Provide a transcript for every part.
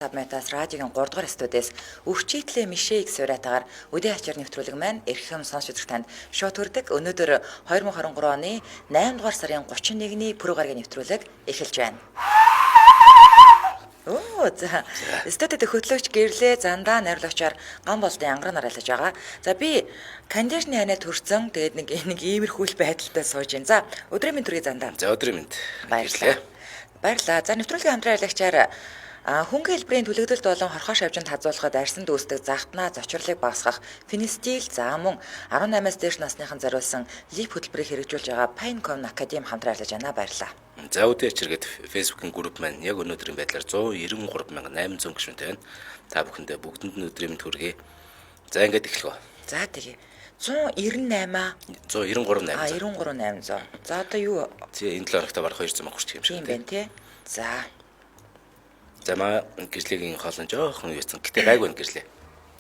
Метас радиогийн 3 дугаар студиэс өвчийтлээ мишээг сураатагаар үдээ ачаар нэвтрүүлэг маань эрхэм сонсч үзэх танд шууд хүрдэг. Өнөөдөр 2023 оны 8 дугаар сарын 31-ний пүрэв гарагийн нэвтрүүлэг эхэлж байна. За студид хөтлөгч гэрлээ зандаа найруулагчаар ган болдын янгараар айлж байгаа. За би кондишны ханаа төрсөн. Тэгээд нэг иймэрхүүл байдалтай сууж байна. За өдрийн минь төргий зандаа. За өдрийн минь. Баярлалаа. За нэвтрүүлгийн хамтран айлгчаар хөнгөн хэлбэрийн төлөвлөлт болон хорхоо шавжинд хазуулахад арьсанд үүсдэг загтнаа зочрлыг багасгах фенистил за мөн 18-аас дээш насныхан зориулсан лип хөтөлбөрийг хэрэгжүүлж байгаа Pinecone Academy хамтран ажиллаж байна. Баярлалаа. За үдээ ачиргээд Facebook-ийн групп маань яг өнөөдрийн байдлаар 193,800 гишүүнтэй байна. Та бүхэндээ бүгдэнд нь өдрийн минь хүргэе. За ингээд эхлэв. За тэгээ 198 193,800. За одоо юу? Тий энэ 7 хоногт бараг 200 мянга хүрчих юм шиг тийм байна тий. За замаа гэрлийн хоолн жоохон юуцсан. Гэтэ гайгүй байна гэрлээ.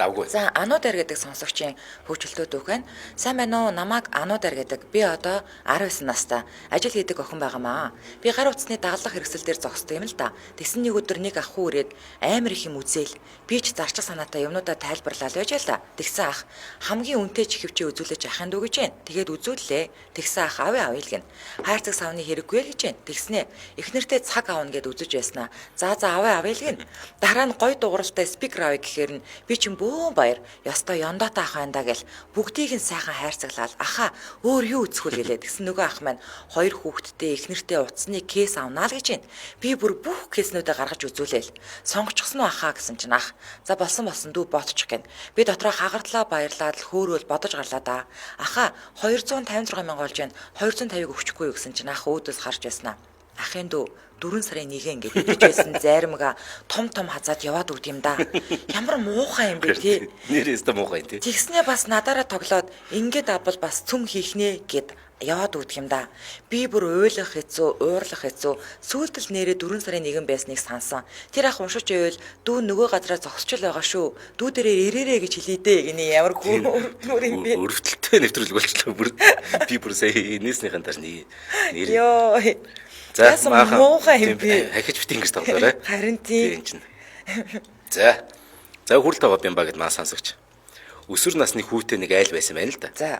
Давгүй. За Ануудар гэдэг сонсогчийн хөвчлөлтүүд үг байна. Сайн байна уу? Намайг Ануудар гэдэг. Би одоо 19 настай. Ажил хийдэг охин байгаамаа. Би гар утасны дагалдах хэрэгсэл дээр зогсдог юм л да. Тэгсэн нэг өдөр нэг ах хүү ирээд амар их юм үзээл. Би ч зарчил санаатай юмнуудаа тайлбарлаа л байж л да. Тэгсэн ах хамгийн үнэтэй чихвчээ үзүүлж ахын дүү гэж байна. Тэгээд үзүүллээ. Тэгсэн ах авъя гин. Хайрцаг савны хэрэггүй л гэж байна. Тэгснэ эхнэртэй цаг аавна гэд үзэж байснаа. За авъя гин. Дараа нь гой дууралтай спикер авъя гэхээр нь би ч баяр ёстой ёндоотой ах байна да гэл бүгдийг нь сайхан хайрцаглал аха өөр юу үзэхүүл гэлээ тэгсэн нөгөө ах маань хоёр хүүхэдтэй эхнэртэй утасны кейс авнаа л гэж байна. Би бүр бүх кейснүүдээ гаргаж үзүүлээл. Сонгочихсон уу ахаа гэсэн чинь ах за болсон дүү бодчих гэн. Би дотроо хагардлаа баярлаад л хөөрөөл бодож гарлаа да. Аха 256 мянга болж байна. 250-ыг өгчихгүй юу гэсэн чинь ах өөдөөс харж байснаа. Ахын дүү 4 сарын 1 ингээд идэж байсан зайрамга том хазаад яваад өгд юм да. Ямар муухай юм бэ тий. Нэрээсээ муухай тий. Тэгснээ бас надаараа тоглоод ингээд авбал бас цөм хийхнэ гэд яваад өгд юм да. Би бүр уйлах хэцүү, уурлах хэцүү. Сүүлдэл нэрээ 4 сарын 1 байсныг сансан. Тэр ах уншиж байвал дүү нөгөө газараа зогсчл байгаа шүү. Дүү дээрээ ирээрээ гэж хэлээ дээ гинэ ямар хөөр юм бэ. Өрөвдөлтөй нэвтрүүлэг болчихлоо бүр. Би бүр сая нээснийхэн даш нэр. Йоо. За муухай юм би. Ахиж бит ингэж тоглоорой. Харин тийм. За хүрэл таваа юм ба гэд маа сонсогч. Өсвөр насны хүүтэй нэг айл байсан байна л да. За.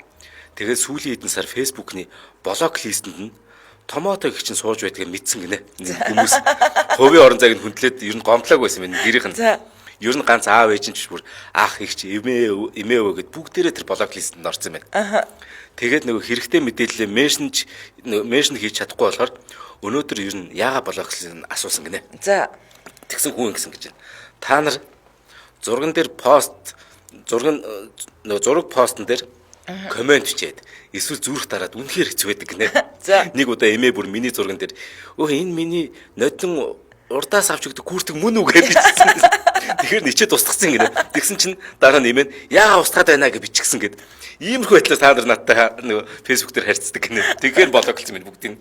Тэгээд сүүлийн хэдэн сар Facebook-ны блок листэнд нь томото гэх чинь сууж байдгийг мэдсэн гинэ. Хүмүүс хувийн орон зайг нь хүндлээд ер нь гомдлоог байсан юм гэрийнх нь. За. Ер нь ганц аав ээж нь ч бүр ах их ч эмээ өвөө гэд бүгдээрээ тэр блок листэнд орсон байна. Аха. Тэгээд нөгөө хэрэгтэй мэдээлэл меншн хийж чадахгүй болохоор өнөөдөр ер нь яага блоклыг асуусан гинэ. За. Тэгсэн хүн ингэсэн гэж байна. Та нар зурган дээр зураг постн дээр комент бичээд эсвэл зүрх дараад үнэхээр хэцүү байдаг гинэ. За. Нэг удаа эмээ бүр миний зурган дээр энэ миний нодон урдаас авч өгдөг күртэг мөн үү гэж бичсэн. Тэгэхээр ничээд устгацсан гинэ. Тэгсэн чинь дараа нь эмээ яага устгаад байна гэж бичгсэн гэд. Иймэрхүү байдлаар та нар надтай нөгөө фэйсбүүк дээр харьцдаг гинэ. Тэгэхээр блоклсон юм бүгдийг.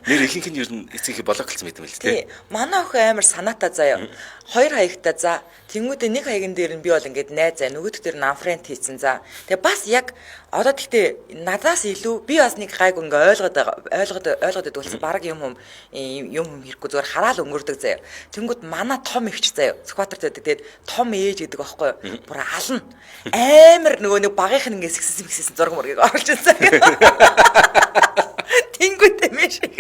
Нэр ихэнх нь ер нь эцгийг блоклсон мэт юм л тээ. Манай охин амар санаатай заяа. Хоёр хаягтай за. Тэнгүүдээ нэг хаягн дээр нь би бол ингээд найз заа нөгөөд дээр нафрент хийцэн за. Тэгээ бас яг одоо тэгтээ надаас илүү би бас нэг гайг ингээ ойлгоод идүүлсэн баг юм хэрэггүй зүгээр хараал өнгөрдөг заяа. Тэнгүүд манай том ихч заяа. Скватер гэдэг. Тэгээд том ээж гэдэг байхгүй юу? Бүр ална. Амар нөгөө нэг багийнх нь ингээ сэгсэн зураг мөргийг оруулж ирсэн. Тэнгүүдээ мэшиг.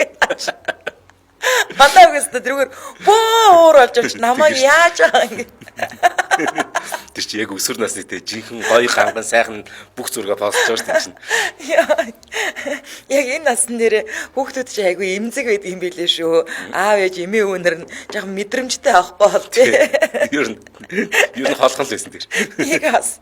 Манай үгүйс тэрүүгээр бөөр болж авч намайг яаж байгаа юм. Тэр чи яг өсвөр насны тэ жинхэнэ гоё ханган сайхан бүх зураг постж байгаа шүү дээ. Яг энэ насн дээр хүүхдүүд чи айгүй эмзэг байдаг юм билээ шүү. Аав ээж эмээ өвнөр нь жоохон мэдрэмжтэй авахгүй бол тий. Ер нь холхон л байсан тэр. Яг бас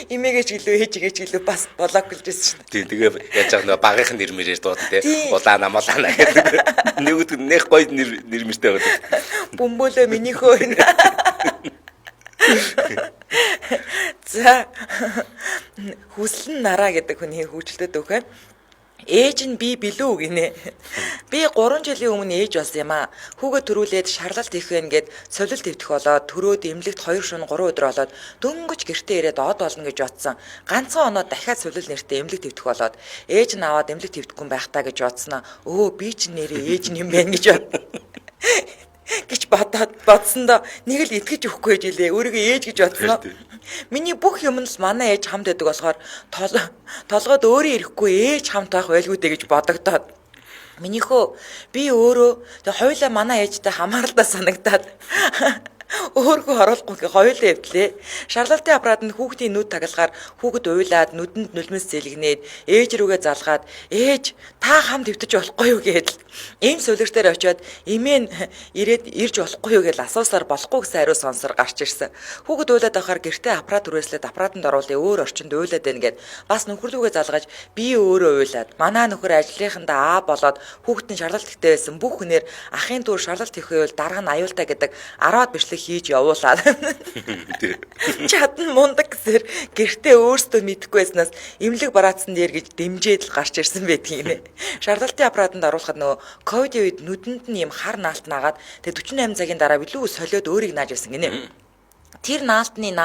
эмээгээ ч гэлөө ээжигээ ч гэлөө бас блок гэлжсэн шүү дээ. Тэгээ яаж яг нэг багийнх нь нэр мэрээр дуудан тий. Улаана гэдэг. Нэгд нэх гоё нэр мэртэй байдаг. Бөмбөлөө минийхөө энэ. За хүслэн нараа гэдэг хүний хөвчлөлтөд өгөх. Ээж нь би билүү гинэ. Би 3 жилийн өмнө ээж болсон юм аа. Хүүгээ төрүүлээд шарлалт хийх вэ гэд солил твдэх болоод төрөөд эмнэлэгт 2 шөнө 3 өдөр болоод дөнгөж гэртээ ирээд од болно гэж бодсон. Ганцхан оноо дахиад солил нэртээ эмнэлэг твдэх болоод ээж нь аваад эмнэлэг твдэхгүй байх таа гэж бодсноо. Өө би ч нэрээ ээж нь юм байна гэж бод. гэж бодсондоо нэг л итгэж өгөхгүй гэж хэлээ. Өөрийгөө ээж гэж бодсноо. Миний бүх юм нь л манай ээж хамт байдаг болохоор толгойд өөрөө ирэхгүй ээж хамт байх байлгүй дээ гэж бодогдоод. Минийхөө би өөрөө тэг хоёулаа манай ээжтэй хамааралтай санагдаад өөргөө оруулахгүй хоёулаа эвдлээ. Шарлалтын аппаратанд хүүхдийн нүд тагалахаар хүүхэд уйлаад нүдэнд нулимс зэлгнээд ээж рүүгээ залгаад ээж та хамт эвдэж болохгүй юу гэдэл ийм сүлгэртээр очиод эмээ ирж болохгүй юу гэж асуусаар болохгүй гэсэн хариу сонсор гарч ирсэн. Хүүхэд уйлаад байхаар гэртээ аппарат түрээслээд аппаратанд оруулъя өөр орчинд уйлаад байна гэд бас нөхөрлүүгээ залгаж би өөрөө уйлаад манай нөхөр ажлынхандаа болоод хүүхдийн шарлалт ихтэй байсан бүх хүнээр ахын дүүр шарлалт их байвал дараа нь аюултай гэдэг 10-аад бичлэг хийж явуулаад чадан мундаг гэсээр гэртээ өөрсдөө мэдэхгүй байснаас эмнэлэг бараацсан дээр гэж дэмжээд л гарч ирсэн байдгийг нэ. Шарлалтын аппаратанд оруулахад нөгөө ковидын үед нүдэнд нь юм хар наалт наагаад тэгээ 48 цагийн дараа билүү солиод өөрийг нааж байсан гинэ. Тэр наалт нь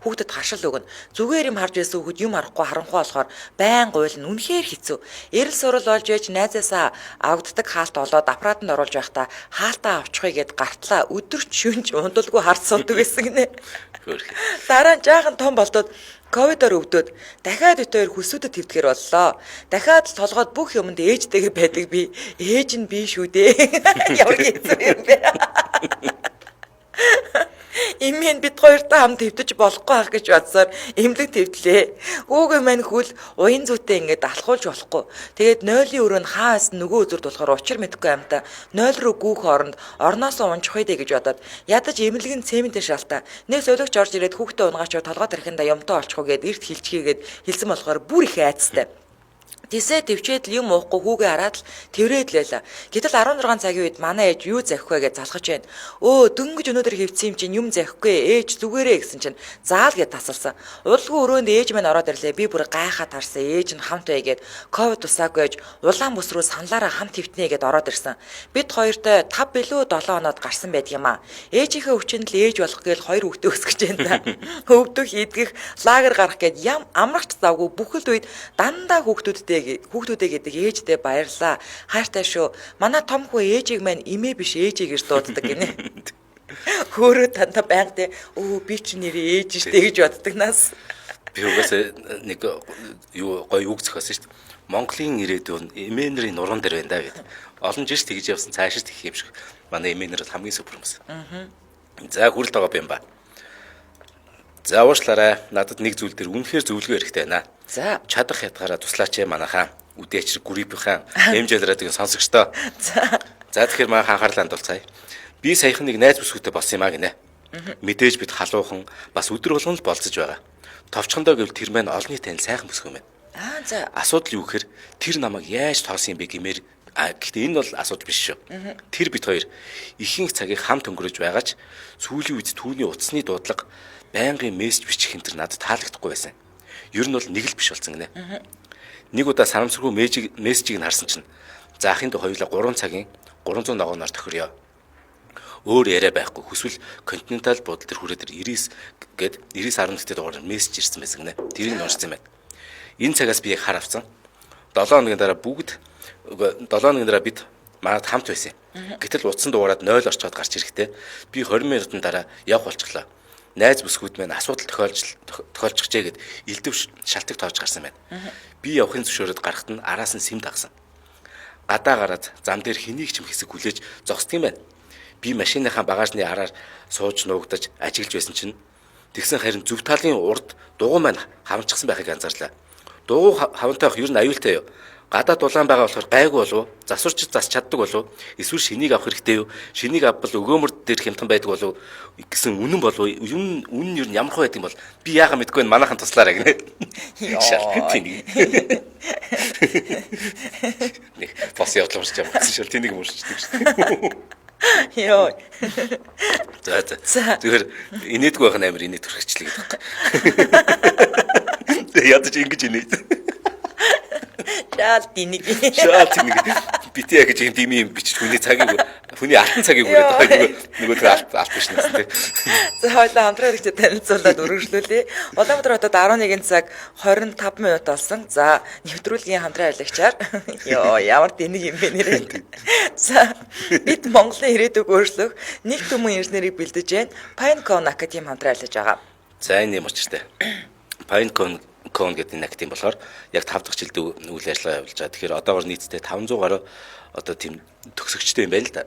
хүүхдэд харшил өгнө. Зүгээр юм харж байсан хүүхэд юм харахгүй харанхуй болохоор байн гуйлна. Үнэхээр хэцүү. Эрэл сурал болж ээж найзаасаа авддаг хаалт олоод аппаратанд оруулж байхдаа хаалтаа авчихъя гэд гартлаа өдөрч шүнж ундалгүй харц суудаг гэсэн гинэ. Дараа нь жаахан том болдод ковидоор өвдөд дахиад ит хоёр хүсүүдэд твтгэр боллоо. Дахиад л толгойд бүх юмд ээжтэйгээ байдаг би. Ээж нь би шүү дээ. Ямар хэцүү юм бэ? Имэн бид хоёртой хамт твдэж болохгүй байх гэж бодсоор эмнэлэг твдлээ. Өөгөө мань хөл уян зүйтэй ингээд алхуулж болохгүй. Тэгээд 0-ийн өрөөнд хаа байсан нөгөө үзүрд болохоор учир мэдэхгүй амта 0 руу гүүх оронд орноосоо унчих үедээ гэж бодоод ядаж эмнэлгийн цементийн шалтаа нэг солигч орж ирээд хүүхдээ унгаач толгой тархинда юмтай олчихоо гэд эрт хилчгээгээд хэлсэн болохоор бүр их айцтай. Тисээ төвчээд л юм уухгүй хүүгээ хараад л тэрээд л байла. Гэтэл 16 цагийн үед манай ээж юу захих вэ гэж залхаж байна. Өө дөнгөж өнөөдөр хөвцсөн юм чинь юм захихгүй ээж зүгээрээ гэсэн чинь заал гэж тасалсан. Удалгүй өрөөнд ээж минь ороод ирлээ. Би бүр гайхаад харсан. Ээж нь хамт байгээд ковид усаагүй гэж улаан бүс рүү саналаараа хамт хөвтнэ гэд ороод ирсэн. Бид хоёртой 5 билүү 7 хоноод гарсан байдаг юм аа. Ээжийнхээ өвчнөд л ээж болох гээл 2 хүүхдээ өсгөж байна да. Өвдөх идэх лагер гарах гэд амрагч завгүй бүхэл үед дандаа хүүхдүүдтэй гэдэг ээждээ баярлаа. Хайртай шүү. Манай том хүү ээжийг маань эмээ биш ээжийг гэж дууддаг гинэ. Хөөрөө танда байнга би ч нэрээ ээж штэ гэж боддог нас. Би угаасаа нэг юу гоё үг зохиосон шүү дээ. Монголын ирээдүйн эмээ нарын нуруунд дээр байна да гэдэг. Олон жил тэгж явсан цаашаа тэгэх юм шиг. Манай эмээ нар хамгийн супер юмсан. За хүрэлт байгаа юм ба. За уушлаарай. Надад нэг зүйл дээр үнэхээр зөвлөгөө хэрэгтэй байна. За чадах ятгаараа туслаач манайхаа. Үдээчрэг гүрипийнхаа хэмжээл радиогийн сонсогчдоо. За тэгэхээр маань анхаарлаа хандуулцгаая. Би саяхан нэг найз бүсгүйтэй болсон юм а гинэ. Мэдээж бид халуухан бас өдөр болгон л болцож байгаа. Товчхондоо гэвэл тэр маань олонний тань сайхан бүсгүй мэн. За асуудал юу гэхээр тэр намайг яаж тоосон юм бэ гэмээр гэхдээ энэ бол асуудал биш шүү. Тэр бид хоёр ихэнх цагийг хамт өнгөрөөж байгаач сүүлийн үед түүний утасны дуудлага байнгын мессеж бичих энэ төр надад таалагдахгүй байсан. Ер нь бол нэг л биш болсон гинэ. Нэг удаа санамсаргүй мессежийг нь харсан чинь за ахын дэ хоёулаа 3 цагийн 300 ногооноор тохиорё. Өөр яриа байхгүй хүсвэл континентал буудлын төр хүрээд 99 гээд 99.10-т дугаар мессеж ирсэн байсан гинэ. Тэрийг нь уншсан байна. Энэ цагаас би яг хар авсан. 7 хоногийн дараа бид манад хамт байсан. Гэтэл утсан дугаараад 0 орчоод гарч ирэхдээ би 20 минутын дараа явах болчихлоо. Найз бүсгүүд маань асуудал тохиолчихжээ гэд элдв шалтгаан тоож гарсан байна. Би явахын зөвшөөрөд гарахт нь араас нь сэм дагсан. Гадаа гараад зам дээр хэнийг ч юм хэсэг хүлээж зогсдгийм байна. Би машиныхаа багажны араар сууж нуугдаж ажиглаж байсан чинь тэгсэн харин зөв талын урд дугуй маань хавччихсан байхыг анзаарлаа. Дугуй хавантай байх ер нь аюултай юу? Гадаад дулаан байгаа болохоор гайгүй болов засварч зас чаддаг болов эсвэл шинийг авах хэрэгтэй юу? Шинийг авбал өгөөмөр дээр хямдхан байдаг болов гэсэн үнэн болов үнэн ер нь ямар хөө байдаг юм бол би яахан мэдгүй нь манайхан туслаарай гинэ. Нэг бос явдал урч юм гэсэн шил тэнийг мөрчдөг шүү. Йоо. За. Тэгэхээр инээдгүй байх нь амар инээд төрхчлээ гэдэг. Ядаж ингэж инээд. Шаал динийг. Шаал тийг битээ гэж юм дими юм бичиж хүний цагийг хүний алтан цагийг үрээд байгаа нөгөө тэр алт биш нэс тий. За хоёлаа хамтран хэрэгчтэй танилцуулаад үргэлжлүүлье. Улаанбаатар хотод 11 цаг 25 минут болсон. За нэвтрүүлгийн хамтран ажиллагчаар ёо ямар динийг юм бэ нэрээ. За бид Монголын ирээдүйг өөрчлөх нэг түмэн инженерийг бэлдэж байна. Pinecone Academy хамтран ажиллаж байгаа. За энэ юм учиртай. Pinecone гэдэг энэ академи болохоор яг 5 дахь жилд үйл ажиллагаа явуулж байгаа. Тэгэхээр одоогоор нийтдээ 500 гаруй одоо тийм төгсөгчтэй юм байна л да.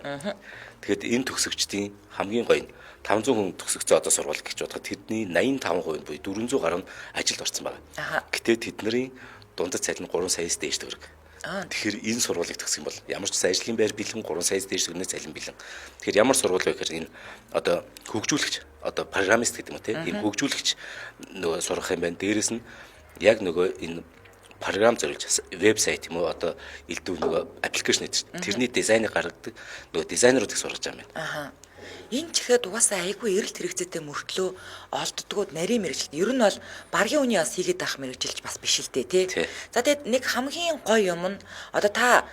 Тэгэхэд энэ төгсөгчдийн хамгийн гоё нь 500 хүн төгсөгцөө одоо сургууль гэж бодоход тэдний 85% буюу 400 гаруй нь ажилд орсон байна. Гэтэ тэдний дундад цалин 3 саяас дээш төгрөг. Тэгэхээр энэ сургуулийг төгсөх юм бол ямар ч ажлын байр бэлэн 3 саяас дээш төгрөгийн цалин бэлэн. Тэгэхээр ямар сургууль вэ гэхээр энэ одоо хөгжүүлэгч одоо программист гэдэг юм те энэ хөгжүүлэгч нөгөө сурах юм байна. Дээрээс нь яг нөгөө энэ програм зориулж вебсайт юм уу одоо элдв нөгөө аппликейшн гэдэг тэрний дизайныг гаргадаг нөгөө дизайнеруудыг сургаж байгаа юм байна. Энэ чихэд угаасаа айгүй эрэлт хэрэгцээтэй мөртлөө олддгууд нарийн мэрэгжилт. Ер нь бол баргийн үний бас хийгээд авах мэрэгжилж бас биш л дээ тий. За тэгэд нэг хамгийн гоё юм нь одоо та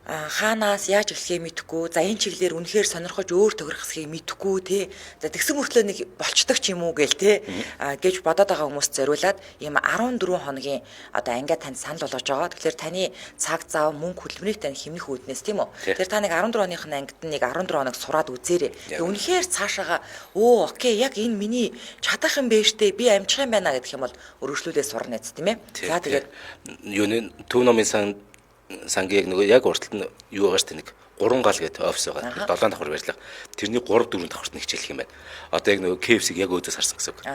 хаанаас яаж эхлэхээ мэдэхгүй. За энэ чиглэлээр үнэхээр сонирхож өөр тохирохсхийг мэдэхгүй тий. За тэгсэн мөртлөө нэг болчдөг ч юм уу гээл тий. Гэж бодоод байгаа хүмүүст зориулаад ийм 14 хоногийн одоо ангиа танд санал болгож байгаа. Тэгэхээр таны цаг зав мөнгө хөдөлмөрийг тань хэмнэх үүднээс тийм үү. Тэгэхээр та нэг 14 хоногийн ангид нэг 14 хоног сураад үзээрэй. Үнэхээр цаашаага окей яг энэ миний чадах юм бэ штэ би амжих юм байна гэдэг юм бол өргөжлүүлээ сурна гэс тийм ээ. За тэгээд юу нэ төв номын сангийн нөгөө яг урталт нь юу байгаа штэ нэг 3 гал гэдэг офис байгаа. 7 давхар барьлага. Тэрний 3 4 давхарт нэг хичээлэх юм байна. Одоо яг нөгөө KFC-г яг өөдөөс харсан гэсэн үг.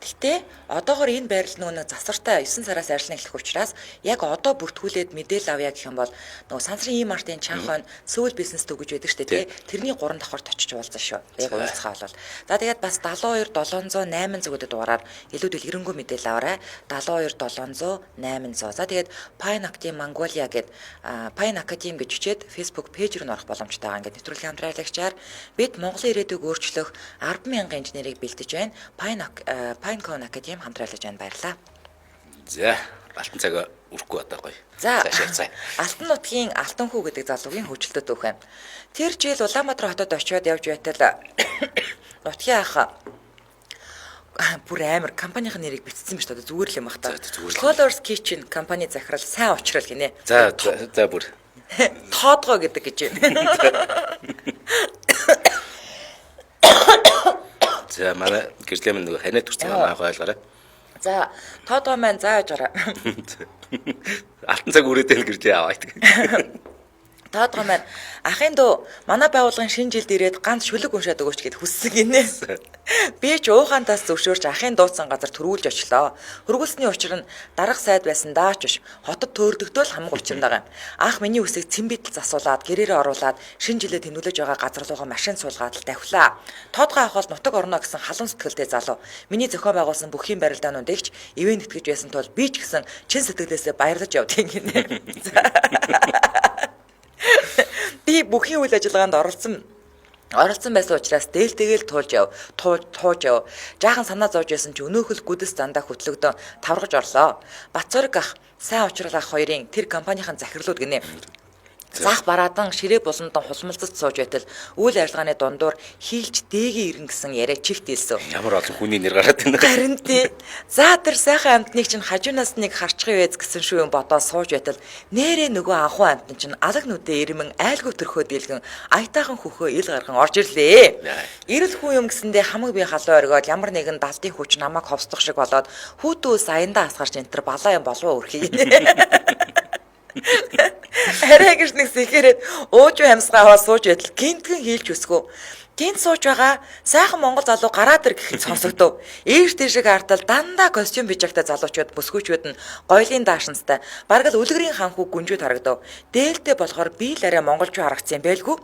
Гэхдээ одоогоор энэ байрлал нөгөө засвартай 9 сараас ажиллана эхлэх учраас яг одоо бүртгүүлээд мэдээлэл авъя гэх юм бол нөгөө сансрын E-Mart-ын чанхон Сөүл бизнес төв гэж байдаг штэ тий. Тэрний 3 давхарт очиж уулзсан шүү. Яг уулзхаа болол. За тэгээд бас 72 700 800 гэдэг дугаараар илүү дэлгэрэнгүй мэдээлэл аваарай. 72 700 800. За тэгээд Pine Academy Mongolia гэдэг Pine Academy гэж хичээд Facebook пэйж рүү орох боломжтой байгаа. Ингээд нэвтрүүлгийн хамтран ажиллагчаар бид Монголын ирээдүйг өөрчлөх 10,000 инженерийг бэлдэж байна. Pinecone Academy хамтран ажиллаж байна. Баярлалаа. За, алтан цаг өрөхгүй одоо гоё. За, Алтан нутгийн Алтан хүү гэдэг залуугийн хөгжилтөд өөх юм. Тэр жил Улаанбаатар хотод очиод явж байтал нутгийн ах бүр амар компанийн нэрийг бичсэн биш одоо зүгээр л юм бах та. Colors Kitchen компани захирал сайн уучрал гинэ. За бүр Тоодгоо гэдэг гэж байна. За манай гэрлийн нэг ханиад төрсэн байгаа ойлгоорой. За тоодгоо маань зааж гараа. Алтан цаг үрээд ил гэрдээ аваа. Тоодгоо маань ахын дөө манай байгууллагын шинэ жилд ирээд ганц шүлэг уншаад өгөөч гэд хүссэн гинэ. Би ч уухантаас зөвшөөрч ахын дуудсан газар төрүүлж очлоо. Хөргүүлсний учир нь дарга сайд байсан даач биш. Хотод төөрдөгдөөл хамаг учир байгаа юм. Ах миний үсийг цэмбитэл засуулаад гэрээрээ оруулаад шинэ жилээ тэмүүлж байгаа газар руугаа машин суулгаад л тавхлаа. Тоодгоо ах бол нутаг орно гэсэн халуун сэтгэлтэй залуу. Миний зохион байгуулсан бүхий барилдаанууд игч ивэн итгэж байсан тул би ч гэсэн чин сэтгэлээсээ баярлаж явдгийн гинэ. Би бүхий үйл ажиллагаанд оролцсон байсан учраас дээлтэйгээл туулж яв. Жаахан санаа зовж байсан ч өнөөхөл гүдэс зандаа хөтлөгдөн таврагж орлоо. Бацорг ах сайн уучрал ах хоёрын тэр компанийн захирлууд гинэ. Зах бараадан ширээ булантан хулмалцаж сууж байтал үйл ажиллагааны дундуур хийлж дээгийн ирэн гэсэн яриа чигт хэлсэн. Ямар олон хүний нэр гараад байна. Харин тий. За тэр сайхан амтныг чинь хажуунаас нэг харчхын вэз гэсэн шүү юм бодоо сууж байтал нэрээ нөгөө анхуу амтан чинь алаг нүдээ ирмэн айлгүй төрхөө дийлгэн аятайхан хөхөө ил гарган орж ирлээ. Ирэл хүн юм гэсэндээ хамаг би халуун оргиод ямар нэгэн далдын хүч намайг ховсдох шиг болоод хүүтүүс аяндаа асгарч энтер балаа юм болов өрхий. Арай гэж нэг сэхээрээд ууж хамсгаа аваа сууж байтал гинтгэн хийлж өсгөө. Гинт сууж байгаа сайхан монгол залуу гараад ир гэхэд сонсогдов. Ээш тийшээ хартал дандаа костюм бижагтай залуучууд бүсгүүчүүд нь гоёлын даашинстай бараг л үлгэрийн ханхуу гүнжүүд харагдав. Дээлтэй болохоор би л арай монголчуу харагдсан юм байлгүй.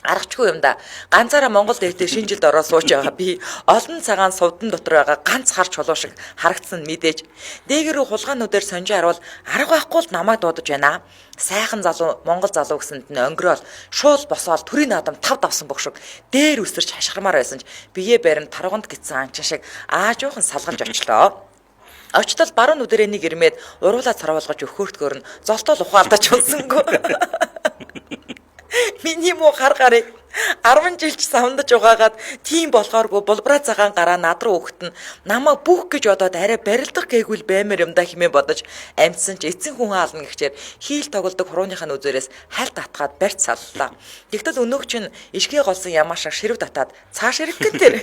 Аргачгүй юм да. Ганцаараа Монгол дээртээ шинэ жилд ороо сууж байгаа би олон цагаан сувдан дотор байгаа ганц хар чулуу шиг харагдсан мэдээж. Дээгэр рүү хулгаануудаар сонжи харуул арга байхгүй л намайг дуудаж байна. Сайхан залуу Монгол залуу гэсэнд нь өнгөрөөл шуул босоод төрийн наадам тав давсан бохшиг дээр үсэрч хашгирмаар байсан ч биеэ барин таргунд гитсэн анчин шиг аажуухан салгалж очлоо. Очтол баруун нүдэрээ нэг ирмээд уруулаа царвалгаж өхөөртгөр нь золтол ухаалдаж унсангүй. Миний муу хар гарыг 10 жилч савндаж угаагаад тийм болохооргүй булбраа цагаан гараа над руу өгтөн намаа бүх гэж бодоод арай барилдах гээгүүл баймар юм да хэмээн бодож амьдсан ч эцсийн хүн хаална гэхчээр хийл тоглодог хурууныхаа үзээрээс хальт татгаад барьц саллаа. Тэгтэл өнөөх чинь ишгээ голсон ямаа шиг ширв татаад цааш ирэх гэнтэр.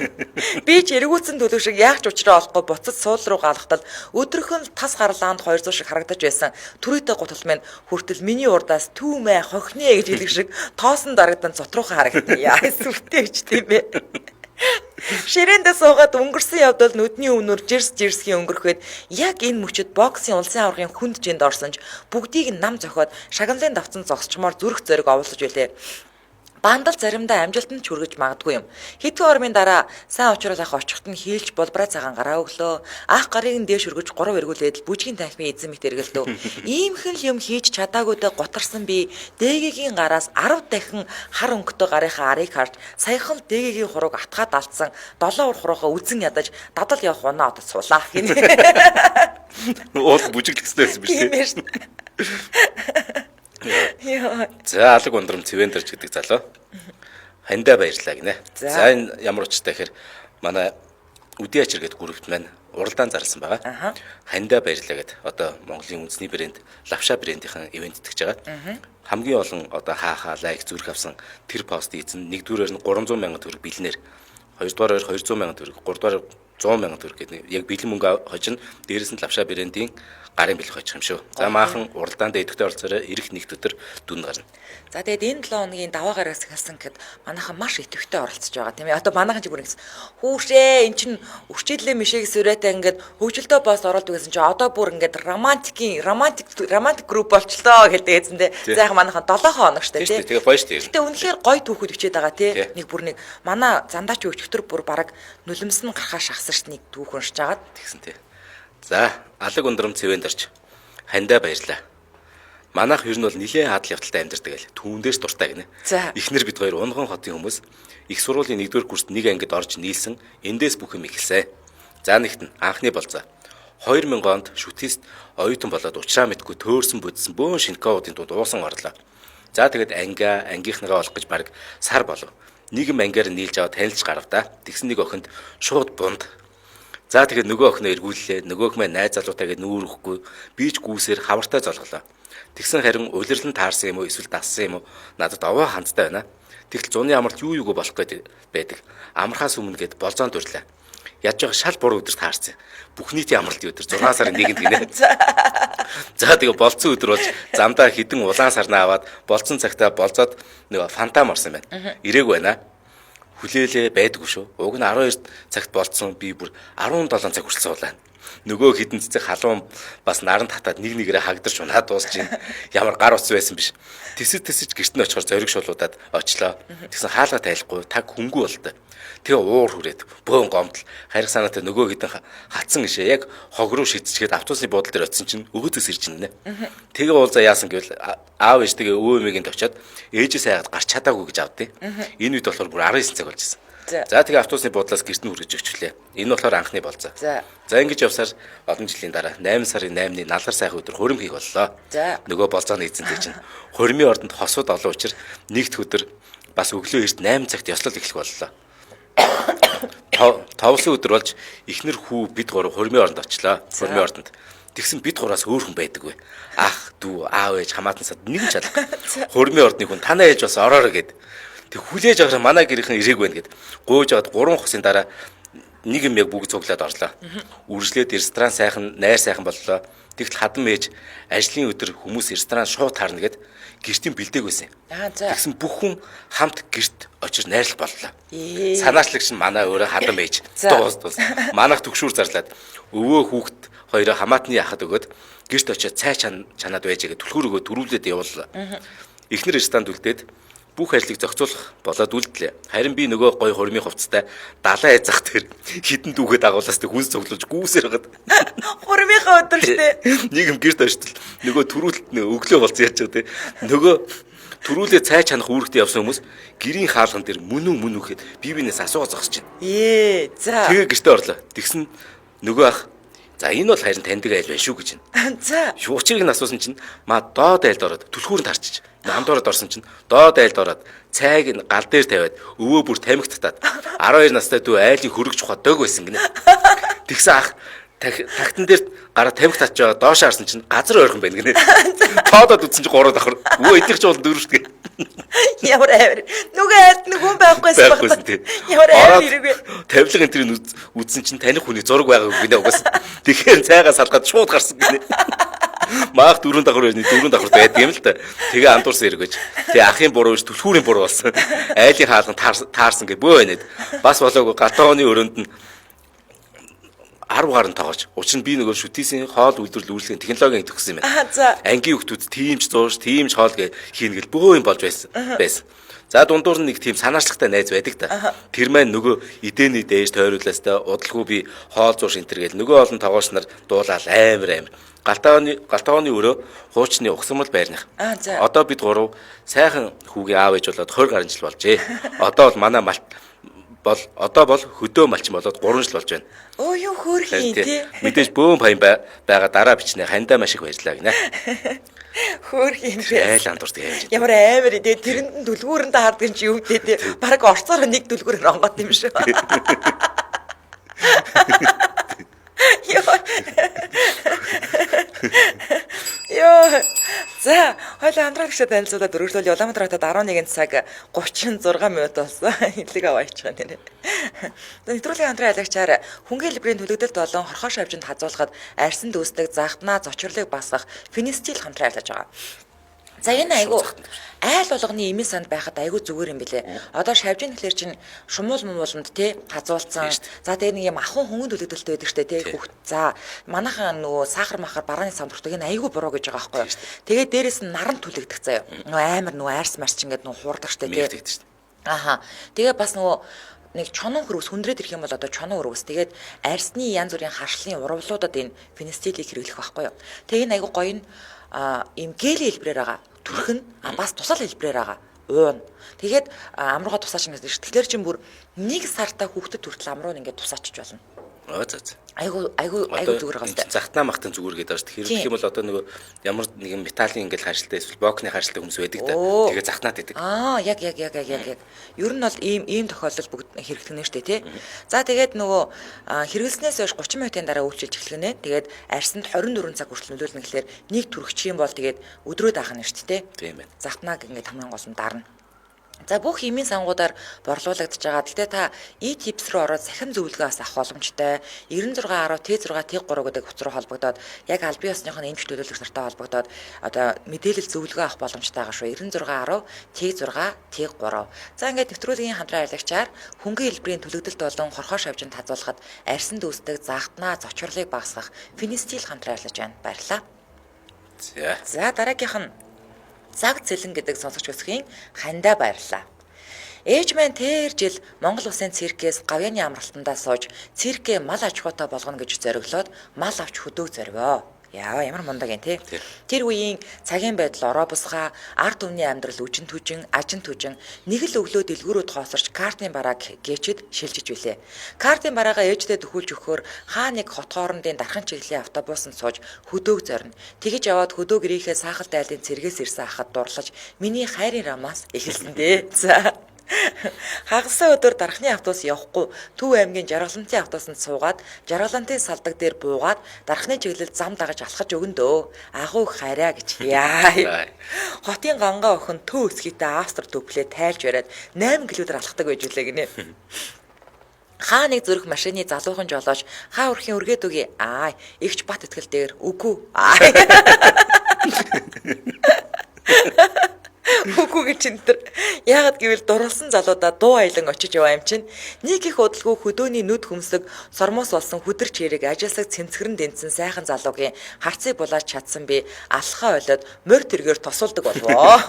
Би ч эргүүлсэн төлөв шиг яах ч учраа олохгүй буцаж суул руу галахтал өдрөхөн тас гарлаанд 200 шиг харагдаж байсан. Түрээтэй гутал минь хүртэл миний урдаас түүмэ хохнээ гэж хэлэх шиг тоосон дарагдан цотруухан харагд. Яа сүртэйч тийм ээ. Ширээндээ суугаад өнгөрсөн явдал нүдний өмнөр жирсхийн өнгөрөхөд яг энэ мөчөд боксын улсын аваргын хүнд жинд орсонч бүгдийг нь нам зохиод шагналын давцан зогсчмоор зүрх зориг оволж үлээ. Бандал заримдаа амжилтанд ч хүргэж магадгүй юм. Хэдэн ормын дараа сайн уучруулах очихт нь хийлж булбраа цагаан гараа өглөө. Ах гарыг нь дээш өргөж 3 эргүүлээд бүжгийн танхимын эзэн мэт эргэлдв. Иймхэн л юм хийж чадаагүйдээ готарсан би дээгийн гараас 10 дахин хар өнгөтэй гарынхаа арыг харж саяхан дээгийн хурууг атгаад алдсан 7 ур хуруугаа үзэн ядаж дадал явах унаа отод суулаа гинэ. Уул бүжиглэхсэн байсан биш тийм. Яа. За алаг ундрам цэвэндэрч гэдэг залуу. Хандаа баярлаа гинэ. За энэ ямар учиртай гэхээр манай үдийн ачир гэдэг групт маань уралдаан зарласан байгаа. Хандаа баярлаа гэд одоо Монголын үндэсний брэнд Лавша брэндийнхэн ивент итгэж байгаа. Хамгийн олон одоо хаахаа лайк зүрх авсан тэр пост эзэн нэгдүгээрээр нь 300 мянган төгрөг бэлнээр, хоёрдугаараар 200 мянган төгрөг, гуравдугаараар 100 мянган төгрөг гэдэг яг бэлэн мөнгө хожин дээрээс нь Лавша брэндийн гарын бэлэг хожих юм шүү. За maaхан уралдаанд идэвхтэй оролцоорой ирэх нэг өдөр дүн гарна. За тэгээд энэ 7 хоногийн даваа гарагаас хэлсэн гэхэд манайхан маш идэвхтэй оролцож байгаа тийм ээ. Одоо манайхан ч бүр ингэсэн хүүшээ эн чин өрчидлээ мишэг сүрэтэ ингээд хөгжилдөө босс оролдог гэсэн чинь одоо бүр ингээд романтик групп болчлоо гэдэг эзэндээ. За яг манайхан 7 хоног штэ тийм. Тэгээ гоё штэ. Гэтэ үнэхээр гоё түүхүүд өчээд байгаа тийм. Нэг бүр нэг манай зандаач өчтөр бүр бараг нулимс нь гарахаа шахсан штэ нэг түүх уншиж агаад тэгсэн тийм. За алаг ундрам цэвэндэрч хандаа баярлаа. Манайх ер нь бол нилээн хадал явдалтай амьдардаг гэл түүндээс дуртай гинэ. Эхнэр бид хоёр унган хотын хүмүүс их сургуулийн 1-р курст нэг ангид орж нийлсэн эндээс бүх юм эхэлсэн. За нэгт нь анхны болцоо 2000 онд шүтист оюутан болоод учраа мэдгүй төөрсөн бодсон бөөн шинкаудын дунд уусан орлоо. За тэгээд ангийнхнагаа олох гэж баг сар болов. Нийгэм ангиар нийлж аваад танилж гарав да. Тэгсэн нэг охинд шууд бунд. За тэгээд нөгөө охиноо эргүүллээ. Нөгөөх маань найз залуутайгээ нүүрэхгүй бийж гүүсээр хавартай золголоо. Тэгсэн харин улирлан таарсан юм уу эсвэл дассан юм уу надад овоо хандтай байна. Тэгтэл зуны амралт юу юугүй болох гээд байдаг. Амархаас өмнө гээд болзоонд дурлаа. Яаж байгаа шал буруу өдөр таарсан. Бүх нийтийн амралтын өдөр 6 сарын 1-нд гинэ. За тэгээ болцсон өдөр болж замдаа хідэн улаан сарнаа аваад болцсон цагтаа болзоод нөгөө фантам орсон байна. Ирээгүй байна. Хүлээлээ байдгүй шүү. Уг нь 12 цагт болцсон би бүр 17 цаг хүртэл суулаа. Нөгөө хідэн цэцэг халуун бас наран татаад нэг нэгээрээ хагдарч унаад дуусч ямар гар утас байсан биш. Тэсэж гэрт нь очихоор зориг шуулуудаад очлоо. Тэгсэн хаалга тайлахгүй таг хөнгүү болтой. Тэгээ уур хүрээд бөөн гомдол харих санаатай нөгөө хідэн хатсан гişээ яг хог руу шидчихээд автобусны буудлын дээр очисон чинь өгөөдөөс ирж байна. Тэгээ уулзаа яасан гэвэл аав ээжтэйгээ өвөө эмээгэнд очиод ээжээс хайгаад гарч чадаагүй гэж авдیں۔ Энэ үед болохоор бүр 19 цаг болж байсан. За тэгээ автобусны буудлаас гэрт нь хүргэж өгчлээ. Энэ болохоор анхны болцоо. За ингэж явсаар олон жилийн дараа 8 сарын 8-ны налгар сайхан өдөр хурим хийх боллоо. Нөгөө болцооны эзэнтэй чинь хуримын ордонд хосууд олон учраас нэгд өдөр бас өглөө эрт 8 цагт ёслол эхлэх боллоо. Товлон өдөр болж эхнэр хүү бид гурав хуримын ордонд очлоо. Хуримын ордонд. Тэгсэн бид гураас өөр хүн байдаггүй. Ах, дүү, аав ээж хамаатан сад нэг ч алга. Хуримын ордны хүн танаа ээж бас ороорой гэд. Тэг хүлээж авахаар манай гэрийнхэн ирээгүй байна гэд. Гуйж аваад 3 хосын дараа нэг юм яг бүгд цуглаад орлоо. Үржлээд ресторан сайхан, найр сайхан боллоо. Тэгтэл хадам ээж ажлын өдөр хүмүүс ресторан шууд харна гэд гэртийн бэлдээг байсан. Тэгсэн бүх хүн хамт гэрт очиж найрлах боллоо. Санаачлагч нь манай өөрөө хадам ээж. Дуус. Манайх төгшүүр зарлаад өвөө хүүхэд хоёроо хамаатны яхад өгөөд гэрт очиж цай чанаад байж гэд түлхүүр өгөө төрүүлээд явууллаа. Эхнэр ресторанд үлдээд бүх ажлыг зохицуулах болоод үлдлээ. Харин би нөгөө гой хурмын хувцастай далайн айзах тэр хідэн дүүхэд агуулаас тэг хүнс цуглуулж гүүсээр хагаад. Хурмынхаа өдөр штэ. Нэг юм гэрт очтол нөгөө төрүүлэлт өглөө болсон яаж байгаа те. Нөгөө төрүүлээ цай чанах үүрэгтэй явсан хүмүүс гэрийн хаалган дээр мөн үү гэхэд би бинээс асуугаа зогсож байна. За. Тэгээ гэртээ орлоо. Тэгсэн нөгөө ах За энэ бол харин таньдаг айл байна шүү гэж байна. За. Учрыг нь асуусан чинь маа доод айлд ороод түлхүүрэнд харчиж. Намдуурад орсон чинь доод айлд ороод цайг нь гал дээр тавиад өвөө бүр тамхитатаад 12 настай дүү айлыг хөргөж ухаадаг байсан гинэ. Тэгсэн ах тагтан дээр гараа тамхи татж байгаа доош харсан чинь газар ойрхон байна гинэ. Тоодод үтсэн чинь 3 давхар. Өвөө идэх ч бол 4 шүү. Ямар авир. Нүгэ айлд нэг хүн байхгүйсэн байхгүй. Ямар авир хэрэгвэ. Тавилга энтрийг үзсэн чинь таних хүний зураг байгааг гинэ угаас. Тэгэхээр цайгаа салгаад шууд гарсан гинэ. Маах 4 давхар байрны 4 давхар байдаг юм л да. Тэгээ андуурсан эргэж. Тэгээ ахын буруу биш түлхүүрийн буруу болсон. Айлын хаалганд таарсан гэ бөө байнад. Бас болоогүй галтооны өрөөнд нь 10 гаруй тоогооч. Учир нь би нөгөө шүтээсийн хоол үйлдвэрлэл үйлчлэгийн технологийн төгссөн юм байна. За. Ангийн хүүхдүүд тиймч зууш, тиймч хоол гэ хийнэ гэл бөө юм болж байсан. За дундуур нь нэг тийм санаачлагтай найз байдаг та. Тэр маань нөгөө эдэний дээж тойруулаастай удалгүй би хоол зууш энтер гэл нөгөө олон тоогооч нар дуулаад амар. Галтооны өрөө хуучны угсамал байрных. За. Одоо бид гурав сайхан хүүгийн аав ээж болоод 20 гаруй жил болжээ. Одоо бол манай одоо бол хөдөө малчин болоод 3 жил болж байна. Оо юу хөөрхийн тий. Мэдээж бөөн баян байгаа дараа бичнэ хандаа маш их баярлаа гинэ. Хөөрхийн тий. Айл андуурдаг юм. Ямар амар тий. Тэрэнд дүлгүүрэнд хаардаг юм чи юу дээ тий. Бараг орцоор нэг дүлгүүрээр онгоод юм шүү. Йоо. За, хоёул хамтрагчдад танилцуулаад өргөжлөл Улаанбаатар хотод 11 цаг 36 минут болсон. Хэллэг аваач байгаа нэрээ. Нэвтрүүлгийн хамтран аялагчаар хүнгийн хэлбэрийн төлөгдөлт болон хорхоо шавжинд хазуулахад арьсан дүүсдэг захтнаа зочрлыг басгах финистил хамтран аярлаж байгаа. За энэ айгу айл болгоны эмийн санд байхад айгу зүгээр юм билэ. Одоо шавжин гэхэлэр чинь шумуул мууланд тий хазуулсан. За тэгээ нэг юм ахын хөнгөн төлөвлөлттэй байдаг штэ тий хүүхд. За манайхан нөгөө сахар махар барааны самдуртыг энэ айгу буруу гэж байгаа байхгүй юу. Тэгээ дээрэс нь наран түлэгдэх заяа. Нөгөө амар нөгөө арьс марч ингээд нөгөө хуурдаг штэ тий. Аха. Тэгээ бас нөгөө нэг чонон хөрвс хүндрээд ирэх юм бол одоо чонон хөрвс тэгээд арьсны янз бүрийн харшлын урвлуудад энэ фенистилийг хэрэглэх байхгүй юу. Тэгээ энэ айгу гоё нь им гели хэлбэрээр байгаа. Түрхэн бас тусал хэлбэрээр байгаа. Уун. Тэгээд амрууга тусаач гэдэг чинь тэгэхээр чинь бүр 1 сартаа хүүхдэд хүртэл амруу ингээд тусаачж болно. Айгу зүгээр байгаа юм. Захтнаа махтан зүгээр гэдэг байна. Тэгэхээр гэх юм бол одоо нөгөө ямар нэгэн металлын ингээл харшилтай эсвэл бокны харшилтай хүмүүс байдаг да. Тэгээ захтнаад байдаг. Яг. Ер нь бол ийм тохиолдол бүгд хэрэглэнэ штэ тий. За тэгээд нөгөө хэрэглэснээс хойш 30 минутын дараа үйлчилж эхлэнэ. Тэгээд арьсанд 24 цаг хүртэл нөлөөлнө гэхэлэр нэг түрэгчих юм бол тэгээд өдрөө даах нь штэ тий. Тийм байна. Захтнааг ингээд хамгийн гол нь дарна. За бүх эмийн сангуудаар борлуулагдж байгаа. Гэхдээ та e-tips руу ороод сахим зөвлөгөө авах боломжтой. 9610 T6 T3 гэдэг утас руу холбогдоод яг аль бие усныхын эмч төлөөлөгч нартай холбогдоод одоо мэдээлэл зөвлөгөө авах боломжтой байгаа шүү. 9610 T6 T3. За ингээд нэвтрүүлгийн хамтран аялагчаар хөнгөн хэлбэрийн төлөгдөлт болон хорхоо шавжинд хазуулахад арьсан дүүсдэг захтнаа зочрлыг багасгах финистил хамтран аярлаж байна. Баярлалаа. За дараагийнх нь цаг цэлэн гэдэг сонсогч өсгийн хандаа баярлаа. Ээж маань тэр жил Монгол Улсын циркээс гавьяаны амралтандаа сууж циркээ мал аж ахуйтай болгоно гэж зориглоод мал авч хөдөг зорвоо. Яа ямар мундаг юм те. Тэр үеийн цагийн байдал ороо бусгаа, ард түмний амьдрал үжин түжин, ажин түжин нэг л өглөө дэлгүүрүүд хоосорч картын барааг гээчэд шилжиж билээ. Картын бараагаа ээждээ дөхүүлж өгөхөөр хаа нэг хот хоорондын дархан чиглэлийн автобусанд сууж хөдөг зорно. Тэгэж яваад хөдөг гэрийнхээ саахалт айлын цэргээс ирсэн хахад дурлаж миний хайрын рамаас эхэлсэн дээ. За хагасаа өдөр дарахны автобус явахгүй Төв аймгийн Жаргалантын автобусанд суугаад Жаргалантын салдаг дээр буугаад дарахны чиглэлд зам дагаж алхаж өгөн дөө. Агуу хайраа гэж. Яа. Хотын гангаа охин Төв өсгийтэй Австри төвлөө тайлж бариад 8 км алхдаг байж үлээ гинэ. Хаа нэг зүрх машины залуухан жолооч хаа өрхийн өргээд үгүй. Игч бат итгэл дээр үгүй. Үгүй гэж энэ. Яагаад гэвэл дурлсан залуудаа дуу аялан очиж яваа юм чинь нэг их удалгүй хөдөөний нүд хөмсөг сормоос болсон хүдэр чирэг ажилсаг цэнцгэрэн дэнцэн сайхан залуугийн харцыг булаад чадсан би алхаа ойлоод морь тэргээр тосуулдаг болвоо.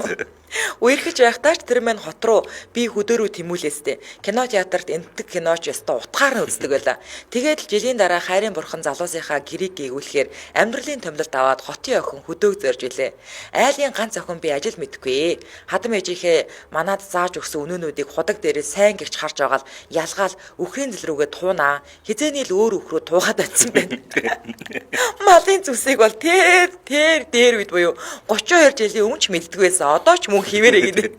Үерхэж байхдаа ч тэр мань хот руу би хөдөөрөө тэмүүлээстэй. Кино театрт энтэг киноч яста утгаар нь үздэг байлаа. Тэгээд л жилийн дараа хайрын бурхан залуусынхаа гэрийг гээгүүлэхээр амьдралын томилолт аваад хотын охин хөдөөг зорж илээ. Айлын ганц охин би ажил мэдэхгүй. Хадам ээжийнхээ манад зааж өгсөн өнөөнүүдийг худаг дээрээ сайн гэрч харж байгаа л ялгаал үхрийн зэл рүүгээ туунаа. Хизээний л өөр үхрүү туугаад атсан байна. Малын зүсийг бол дээр үед буюу 32 жилийн өмнө ч мэддэг байсан. Одоо ч мөн хിവэрэ гэдэг.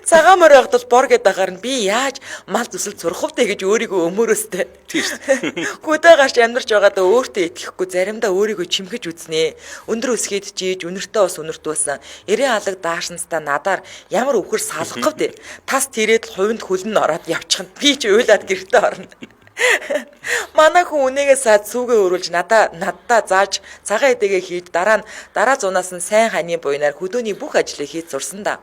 Цагаан морь явахад бол бор гэдэг ахаар нь би яаж мал зүсэл зурх вэ гэж өөрийгөө өмөрөөстэй. Тийм шүү. Гүдэ гарч амьдарч байгаадаа өөртөө итгэхгүй заримдаа өөрийгөө чимхэж үзнэ. Өндөр өсгийд чийж өнөртөө бас өнөртөөсөн. 90 алаг даашнстаа надаар ямар өвхөр салгах вэ? Тас тэрээд л хувинд хүлэн ороод явчихна. Би ч уйлаад гэртээ орно. Манай хүн үнээгээ саад сүүгээ өрүүлж наддаа зааж цагаан эдэгээ хийж дараа зунаас нь сайн ханийн буйнаар хөдөөний бүх ажлыг хийж сурсан да.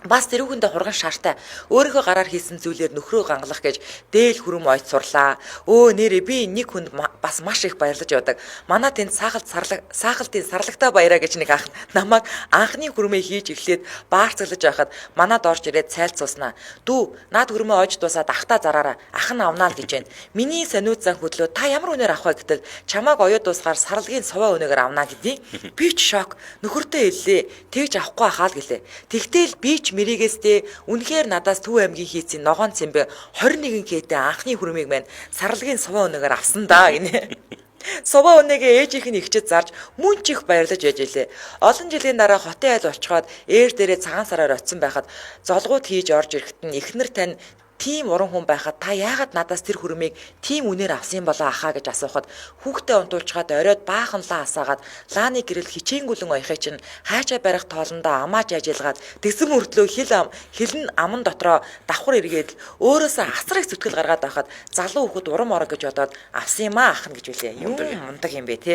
Бас тэрүүгэндээ хурган шаартай. Өөрийнхөө гараар хийсэн зүйлээр нөхрөө гангалах гэж дээл хүрэм ойц сурлаа. Өө нэрээ би нэг хүнд бас маш их баярлаж явдаг. Манай тэнд саахалтын сарлагтай баяраа гэж нэг ах намайг анхны хүрмээ хийж эхлээд баарцаглаж байхад манад орж ирээд цайлцуулснаа. Дүү, наад хүрмээ ойж дуусаад ахтаа зараараа. Ах нь авнаа л гэж байна. Миний сониуд зан хөдлөө та ямар үнээр авах вэ гэтэл чамааг оёо дуусгаар сарлагын суваа үнэгээр авнаа гэдээ. Би ч шок. Нөхөртөө хэллээ. Тэгж авахгүй хаа л гэлээ. Тэгтэл би ч мэрийгээстэй үнэхээр надаас Төв аймгийн хийцэн ногоон цэмбэ 21 кт анхны хүрмийг маань сарлагын суваа өнөөгөр авсан да гинэ. Суваа өнөөгээ ээжийнх нь ихчэд зарж мөн ч их баярлаж яж илээ. Олон жилийн дараа хотын айл очиход ээр дээрээ цагаан сараар очисон байхад золгууд хийж орж ирэхэд нь эхнэр тань тийм уран хүн байхад та яагаад надаас тэр хүрмийг тийм үнээр авсан болоо ахаа гэж асуухад хүүхдээ унтуулчгаад оройд баахан лаа асаагаад лааны гэрэл хичээнгүлэн оёхыг чинь хайчаа барих тоолондоо амааж ажиллагаад тэгсэн мөртлөө хилэн аман дотроо давхар эргээд өөрөөсөө асар их зүтгэл гаргаад байхад залуу хүүхэд урам орог гэж бодоод авсан юм аа ах нь гэж үлээ. Юм мундаг юм бэ те.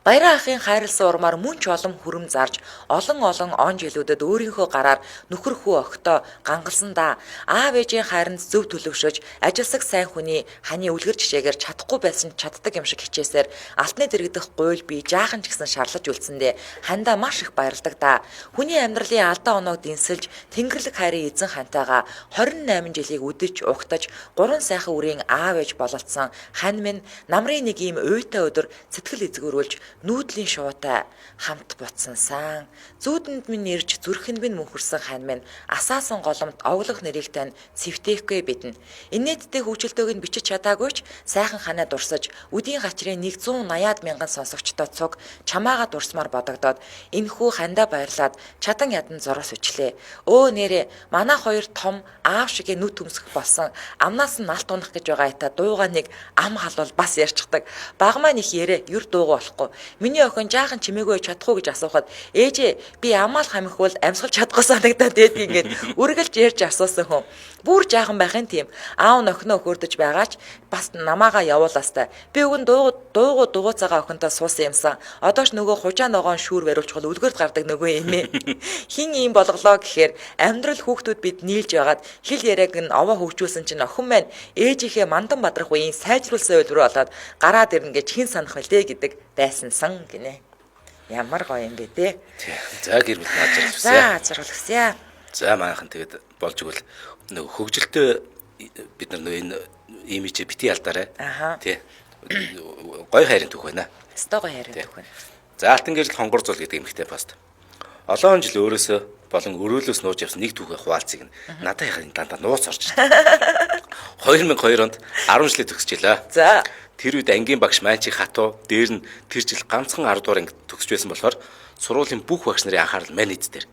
Баяраа ахын хайрлсан урмаар мөн ч олон хүрэм зарж олон он жилүүдэд өөрийнхөө гараар нөхөр хүү өгтөө гангалсан да. Аав ээжийн хайранд зөв төлөвшөж ажилсаг сайн хүний ханы үлгэр жишээгээр чадахгүй байсан чаддаг юм шиг хичээсээр алтны дэрэгдэх гуйл би жаахан ч гэсэн шарлаж үлдсэндээ хандаа маш их баярлдаг да. Хүний амьдралын алдаа оноог дэнсэлж тэнгэрлэг хайрын эзэн хантайгаа 28 жилийг үдэж угтаж 3 сайхан үрийн аав ээж бололцсон хань минь намрын нэг ийм уйтай өдөр сэтгэл эзгөрүүлж нүүдлийн шуутай хамт буцсан сан. Зүүдэнд минь ирж зүрхэнд минь мөнхөрсөн хань минь асаасан голомт оглох нэрийг тань цэвтэхгүй биднэ. Инээдтэй хөвчлөлтөөг нь бичиж чадаагүй ч сайхан ханаа дурсаж үдийн гачрын 180 мянган сонсогчдод цуг чамаагаа дурсмаар бодогдоод энэхүү хандаа баярлаад чадан ядан зороос үчлээ. Өө нэрэ манай хоёр том аав шигээ нүд төмсөх болсон амнаас нь налт унах гэж байгаа ята дууга нэг ам халвал бас ярьцдаг. Багмаа них ярэ юр дууга болохгүй. Миний охин жаахан чимээгүй чадахгүй гэж асуухад ээжээ би амаал хамихвал амьсгалж чадахгүй санагдаад байд ингээд үргэлж ярьж асуусан хүн. Бүр жаахан байхын тийм аав нөхнөө хөрдөж байгаач бас намаагаа явуулаастай. Би өгөн дуугуцаагаа охинтой суусан юмсан. Одоо ч нөгөө хужаа ногоон шүүр бариулчихвал үлгэрд гардаг нөгөө юм ээ. Хин ийм болголоо гэхээр амьдрал хүүхдүүд бид нийлж байгаад хэл яриаг нь овоо хөгжүүлсэн чинь охин маань ээжийнхээ мандан бадрах үеийн сайжруулсан үйлрүү болоод гараад ирнэ гэж хэн санах вүлээ гэдэг байсансан гинэ. Ямар гоё юм бэ те. За гэр бүл наажралж За зурлагсъя. За манайхан тэгээд болж игэл нөгөө хөгжилтөө бид нар нөгөө энэ имиж бити алдаарай. Тий. Гоё хайрын түүх байна. Өстой гоё хайрын түүх байна. За алтан гэрэл хонгор зул гэдэг эмэгтэй пост. Олон жил өөрөөсөө болон өрөөлөөс нууж явсан нэг түүхээ хуваалцгийг надад яхаа дандаа нууц орж байна. 2002 онд 10 жилээ төгсчихлээ. За тэр үед ангийн багш Манчи хатуу дээр нь тэр жил ганцхан 10 дугаар анги төгсөж байсан болохоор сургуулийн бүх багш нарын анхаарал мань эд дээр.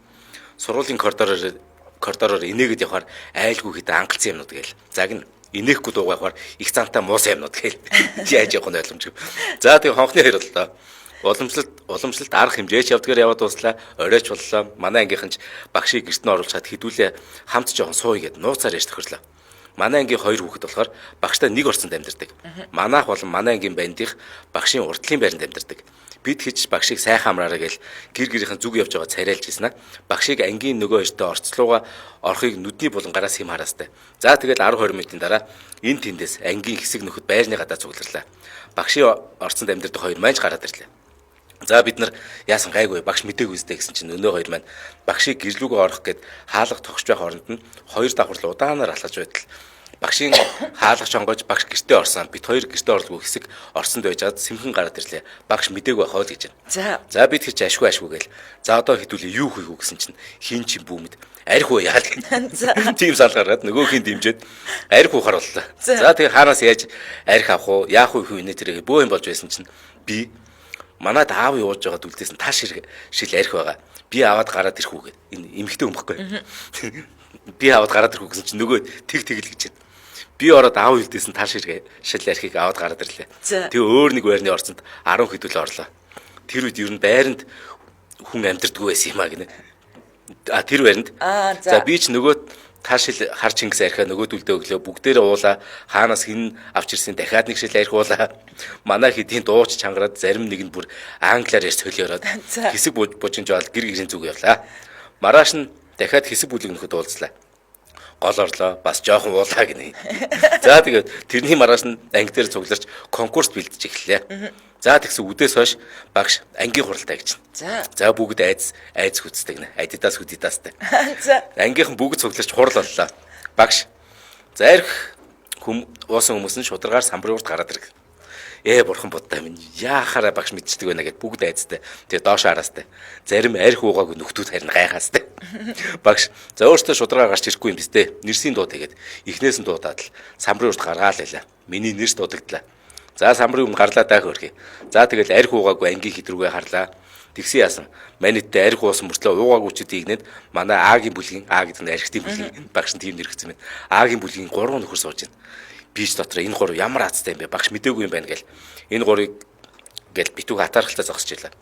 Сургуулийн коридороор инээгээд явахаар айлгүй хэд ангалцсан юмнууд гээл. Заг нь инээхгүй дуугаа явахаар их цаантай муусан юмнууд гээл. Яаж явах нь ойлгомжгүй. За тэгээ хонхны хоёр боллоо. Уламжлалт арга хэмжээч явдгаар яваад дуслаа. Оройч боллоо. Манай ангийнхан ч багшийг гэрт нь оруулахад хідүүлээ хамт жоохон сууя гэд нууцаар ярьж тохирлоо. Манай ангийн хоёр хүүхэд болохоор багштай нэг орцонд амьдардаг. Манайх болон манай ангийн бандих багшийн уртлын байранд амьдардаг. Бид хийж багшийг сайхан амраараа гэл гэр гэрийнхэн зүг явж байгаа царайлж гиснэ. Багшийг ангийн нөгөө хоёртой орцлууга орохыг нүдний булангараас хэм хараастай. За тэгэл 10-20 минутын дараа энэ тэндээс ангийн хэсэг нөхөд байрны гадаа цугларлаа. Багшийн орцонд амьдардаг хоёр маань ч гараад ирлээ. За бид нар яасан гайгүй багш мдээгүй үстэй гэсэн чинь өнөө хоёр маань багшийг гэрлүүгөө орох гэд хаалга тогтж байх оронд нь хоёр давхарлаа удаанаар алхаж байтал багшийн хаалга шонгож багш гэртээ орсон. Бид хоёр гэртээ орлгүй хэсэг орсонд байжгаад сэмхэн гараад ирлээ. Багш мдээгүй байхаа л гэж байна. За бид тэр чи ашгүй гээл. За одоо хэдүүлээ юу хийх үү гэсэн чинь хин чин бүүмэд арх уу яа гэх. Тийм сал гаргаад нөгөөхин дэмжээд арх ухаар боллоо. За тэгээ хаанаас яаж арх авах уу? Яах вэ хүү нэ тэрэг бөө юм болж байсан чинь би манад аав явуулж байгаад үлдээсэн тааш шил арх байгаа. Би аваад гараад ирэх үү гэд. Энэ эмхтэй юм баггүй. Би аваад гараад ирэх үү гэсэн чинь нөгөө тэг тэгэл гэж байна. Би ороод аав үлдээсэн тааш шил архийг аваад гараад ирлээ. Тэгээ өөр нэг байрны орцонд 10 хэдүүл орлоо. Тэр үед ер нь байранд хүн амьдэрдгүй байсан юм а гинэ. Тэр байранд. За би ч нөгөө таашил хар чингис архиа нөгөөдөлдөө өглөө бүгдээрээ уулаа хаанаас хин авч ирсэн дахиад нэг шил архи уулаа манай хэдийн дууч чангараад зарим нэг нь бүр англиар ярьж солиороод хэсэг бужинж аваад гэр гэрийн зүг явлаа. Маргааш нь дахиад хэсэг бүлэг нөхөд уулзлаа. Гол орлоо бас жоохон уулаа гинэ. За тэгээд тэрний маргааш нь анги дээр цугларч конкурс бэлдэж эхэллээ. За тэгсэн үдээс хойш багш ангийн хуралтай гэж байна. За бүгд айц хүчтэй гинэ. Адидас хүдидастай. За ангийнхан бүгд цугларч хурал боллоо. Багш зарих уусан хүмүүс нь шударгаар самбарын урд гараад ирэх. Бурхан будтай минь яахаараа багш мэдчихдэг байна гэд бүгд айцтай. Тэгээ доош араастай. Зарим арх уугаагүй нөхдүүд харин гайхаастай. Багш за өөртөө шударгаар гарч ирэхгүй юм бистэ. Нэрсийн дуу тэгээд эхнээс нь дуудаад л самбарын урд гаргаал байлаа. Миний нэрс дуудагдлаа. За самбарын өмнө гарлаа даа хөрхий. За тэгэл арх уугаагүй ангийн хитрүүгээ харлаа. Тэгсэн яасан. Манайтай арх уусан мөртлөө уугаагүй ч дийгнээд манай Агийн бүлгийн А гэдэг нь архитын бүлгийн багш нь тийм нэрхсэн байна. Агийн бүлгийн 3 нөхөр сууж байна. Бич дотор энэ 3 ямар азтай юм бэ? Багш мдээгүй юм байна гэл. Энэ 3-ыг гэл битүүг атаархалтай зогсож илаа.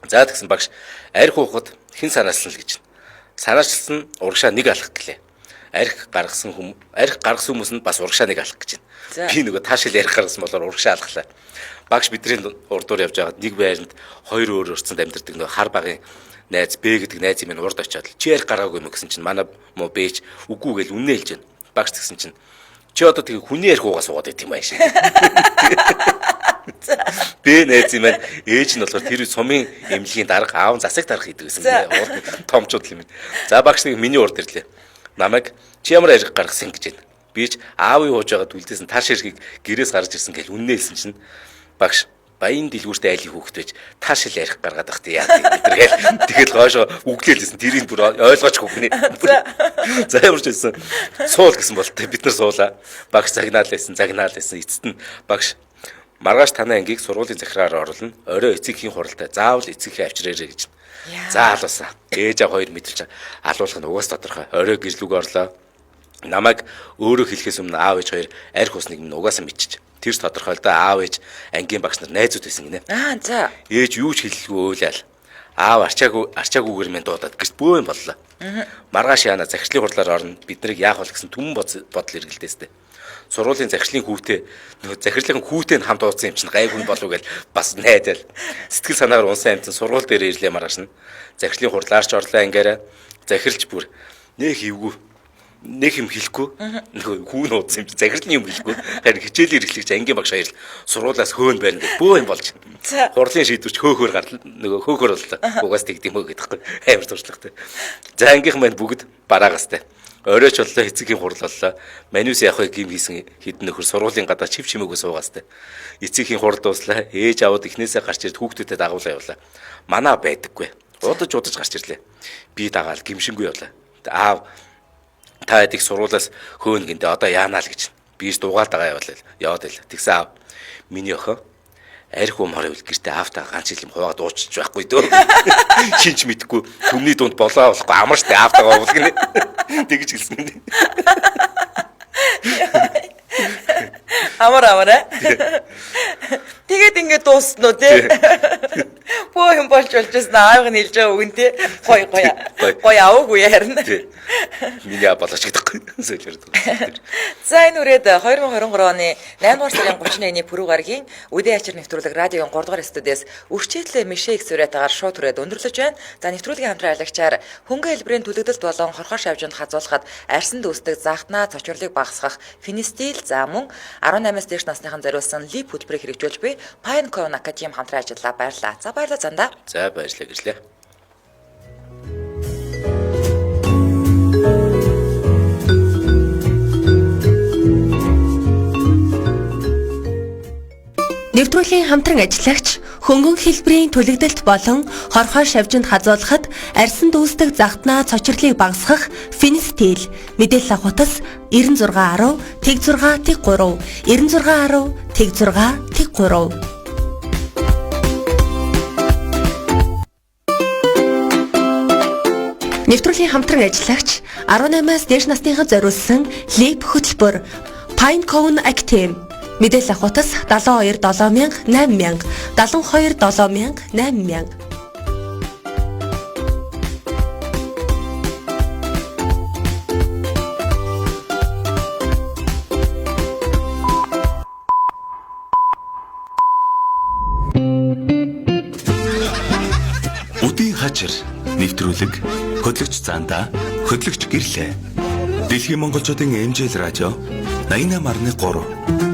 За тэгсэн багш арх уухад хэн санаалсан л гэж. Санаачилсан урагшаа нэг алах гэлээ. Арх гаргасан хүмүүс нь бас урагшаа нэг алах гэж байна. Би нөгөө таашил арх гаргасан болоор урагшаа алхлаа. Багш бидний урдуур явж байгаад нэг байранд хоёр өөр өрцөнд амьдардаг нөгөө хар багын найз Б гэдэг найз минь урд очиод чи арх гаргаагүй юм гэсэн чинь манай муу Бч үгүй гэл үнэ хэлж байна. Багш тэгсэн чинь чи одоо тэгээ хүний арх уугаа суугаад байт юм аа шиг. Бэ найз юм байна. Ээж нь болохоор тэр сумын эмнэлгийн дарга аав засаг дарга хийдэг гэсэн. Томчууд юм. За багш нэг миний урд ирлээ. Намайг чи ямар арх гаргасан гэж байна. Би ч аавын ууж байгаад үлдээсэн тааш архийг гэрээс гарч ирсэн гэл үнэ хэлсэн чинь багш баян дэлгүүртэй айлын хүүхэд байж тааш ил арх гаргаад байх тий яа гэдэг. Тэгэл гоошоо үглээлсэн тэрийг бүр ойлгооч хөхнэ. За ямар ч байсан суул гэсэн болтой бид нар суулаа. Багш загнаал байсан эцэст нь багш маргааш танай ангийг сургуулийн захираар оруулна. Орой эцэгхийн хуралтай заавал эцэгхээ авчирээрэй гэж. За алуусаа. Ээж аваа хоёр мэдэрч алуулах нь угаас тодорхой. Орой гэрлүүг орлоо. Намайг өөрөө хэлэхээс өмнө аав ээж хоёр арх усныг минь угаасаа мэдчих. Тэр тодорхойлдоо аав ээж ангийн багш нар найзууд байсан гинэ. За. Ээж юу ч хэлэлгүй уйлал. Аав арчаагүйгээр минь дуудаад гэрт бөө юм боллоо. Маргааш яана захирлын хурлаар орно. Бид нарыг яах вэ гэсэн түмэн бодол эргэлдээстэй. Сургуулийн захирлын хүүтэй нөгөө захирлын хүүтэй нь хамт ууцсан юм чинь гайгүй болов гэж бас найдал. Сэтгэл санаагаар унсан амтан сургууль дээр ирлээ маргааш нь. Захирлын хурлаарч орлоо ангаараа. Захирлч бүр нэг юм хэлэхгүй нөгөө хүүн уудсан юм чи захирлын юм хэлэхгүй харин хичээлээр эхлэж ангийн багш хоёр сургуулаас хөөн байна гэх бөө юм болж хурлын шийдвэрч хөөхөр гарлаа нөгөө хөөхөр боллоо угаас тэгдэм үү гэдэгхгүй амар туршлагатай. За ангийнхан маань бүгд бараагастай оройч боллоо эцгийн хурал боллоо манус явах гим хийсэн хідэн нөхөр сургуулийн гадаа чив чимээгөө суугаастай эцгийн хурал дууслаа ээж аваад эхнээсээ гарч ирээд хүүхдүүдэд дагуулаа явлаа манаа байдаггүй удаж гарч ирлээ би дагаал гимшингүй явлаа аав та эдийг сургуулаас хөөн гинэ одоо яанаа л гэж биш дугаалтайгаа яваад байл. Тэгсэн аав миний охин арх умаар ивэл гэртээ аавтайгаа ганц жил юм хуваад ууччих байхгүй дөө. Шинч мэдхгүй төмний дунд болоо болохгүй амарчтай аавтайгаа уул гинэ. Тэгж хэлсэн гинэ. Амараа. Тэгээд ингээд дуусна уу те. Бөө юм болж байсан аавыг нь хэлж байгаа үг нь те. Гой аваагүй харин. Миний болооч гэдэггүй. За энэ үрээд 2023 оны 8 дугаар сарын 31-ний пүрэв гарагийн үдээ ачаар нэвтрүүлэг радиогийн 3 дугаар студиэс үрчээтлээ Мишэ X үрэтагаар шууд түрээд өндөрлөж байна. За нэвтрүүлгийн хамтран аялагчаар хөнгөн хэлбэрийн төлөгдөлт болон хорхоо шавжинд хазуулахад арьсанд үүсдэг загтнаа цочрлыг багасгах фенистил за мөн 18-аас дээш насныхан зориулсан лип хөтөлбөрийг хэрэгжүүлж буй Pinecone Academy хамтран ажиллаа баярлалаа. За баярлалаа. уулзаанда. За баярлалаа гэрлээ. Нэвтрүүлгийн хамтран ажиллагч хөнгөн хэлбэрийн түлэгдэлт болон хорхой шавжинд хазуулахад арьсан дүүсдэг загтнаа цочрлыг багасгах Финстил мэдээлэл авахтас 9610 тэг 6 тэг 3 9610 тэг 6 тэг 3. Нэвтрүүлгийн хамтран ажиллагч 18-аас дээш насныхад зориулсан лип хөтөлбөр Pinecone Active мэдээлэл авахтас 72 7000 8000 72 7000 8000. Үдийн хажир нэвтрүүлэг хөтлөгч Занда хөтлөгч Гэрлээ. Дэлхийн монголчуудын эмжэл радио 88.3